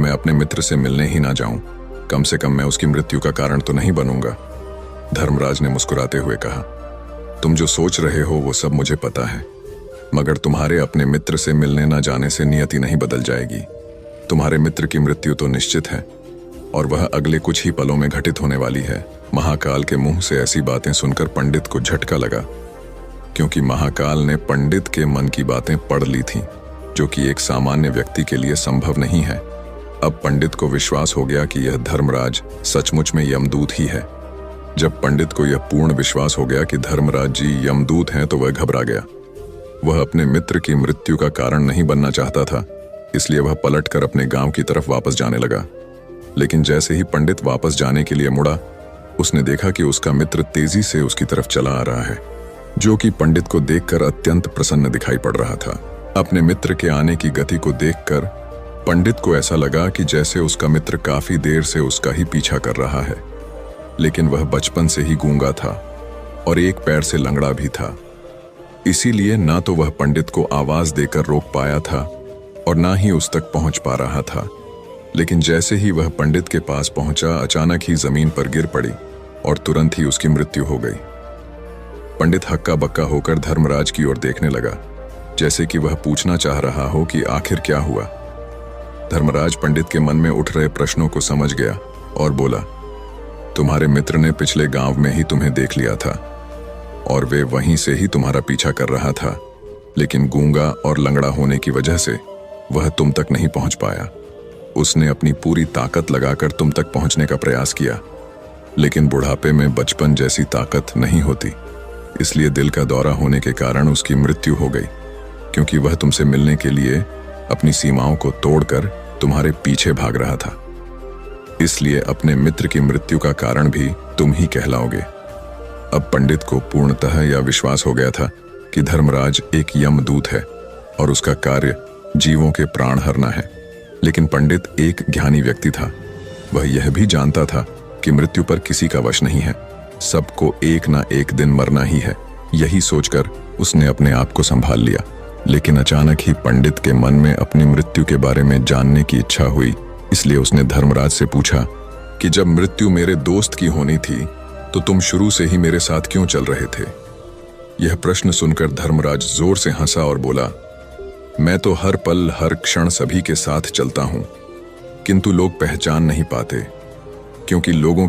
मैं अपने मित्र से मिलने ही ना जाऊं, कम से कम मैं उसकी मृत्यु का कारण तो नहीं बनूंगा। धर्मराज ने मुस्कुराते हुए कहा, तुम जो सोच रहे हो वो सब मुझे पता है, मगर तुम्हारे अपने मित्र से मिलने ना जाने से नियति नहीं बदल जाएगी। तुम्हारे मित्र की मृत्यु तो निश्चित है और वह अगले कुछ ही पलों में घटित होने वाली है। महाकाल के मुंह से ऐसी बातें सुनकर पंडित को झटका लगा, क्योंकि महाकाल ने पंडित के मन की बातें पढ़ ली थीं, जो कि एक सामान्य व्यक्ति के लिए संभव नहीं है। अब पंडित को विश्वास हो गया कि यह धर्मराज सचमुच में यमदूत ही है। जब पंडित को यह पूर्ण विश्वास हो गया कि धर्मराज जी यमदूत हैं तो वह घबरा गया। वह अपने मित्र की मृत्यु का कारण नहीं बनना चाहता था, इसलिए वह पलटकर अपने गांव की तरफ वापस जाने लगा। लेकिन जैसे ही पंडित वापस जाने के लिए मुड़ा, उसने देखा कि उसका मित्र तेजी से उसकी तरफ चला आ रहा है, जो कि पंडित को देखकर अत्यंत प्रसन्न दिखाई पड़ रहा था। अपने मित्र के आने की गति को देखकर पंडित को ऐसा लगा कि जैसे उसका मित्र काफी देर से उसका ही पीछा कर रहा है, लेकिन वह बचपन से ही गूंगा था और एक पैर से लंगड़ा भी था। इसीलिए ना तो वह पंडित को आवाज देकर रोक पाया था और ना ही उस तक पहुंच पा रहा था। लेकिन जैसे ही वह पंडित के पास पहुंचा, अचानक ही जमीन पर गिर पड़ी और तुरंत ही उसकी मृत्यु हो गई। पंडित हक्का बक्का होकर धर्मराज की ओर देखने लगा, जैसे कि वह पूछना चाह रहा हो कि आखिर क्या हुआ। धर्मराज पंडित के मन में उठ रहे प्रश्नों को समझ गया और बोला, तुम्हारे मित्र ने पिछले गांव में ही तुम्हें देख लिया था और वे वहीं से ही तुम्हारा पीछा कर रहा था, लेकिन गूंगा और लंगड़ा होने की वजह से वह तुम तक नहीं पहुंच पाया। उसने अपनी पूरी ताकत लगाकर तुम तक पहुंचने का प्रयास किया, लेकिन बुढ़ापे में बचपन जैसी ताकत नहीं होती, इसलिए दिल का दौरा होने के कारण उसकी मृत्यु हो गई, क्योंकि वह तुमसे मिलने के लिए अपनी सीमाओं को तोड़कर तुम्हारे पीछे भाग रहा था। इसलिए अपने मित्र की मृत्यु का कारण भी तुम ही कहलाओगे। अब पंडित को पूर्णतः यह विश्वास हो गया था कि धर्मराज एक यमदूत है और उसका कार्य जीवों के प्राण हरना है। लेकिन पंडित एक ज्ञानी व्यक्ति था। वह यह भी जानता था कि मृत्यु पर किसी का वश नहीं है, सबको एक ना एक दिन मरना ही है। यही सोचकर उसने अपने आप को संभाल लिया। लेकिन अचानक ही पंडित के मन में अपनी मृत्यु के बारे में जानने की इच्छा हुई, इसलिए उसने धर्मराज से पूछा कि जब मृत्यु मेरे दोस्त की होनी थी तो तुम शुरू से ही मेरे साथ क्यों चल रहे थे। यह प्रश्न सुनकर धर्मराज जोर से हंसा और बोला, मैं तो हर पल हर क्षण सभी के साथ चलता हूं, किंतु लोग पहचान नहीं पाते, क्योंकि लोगों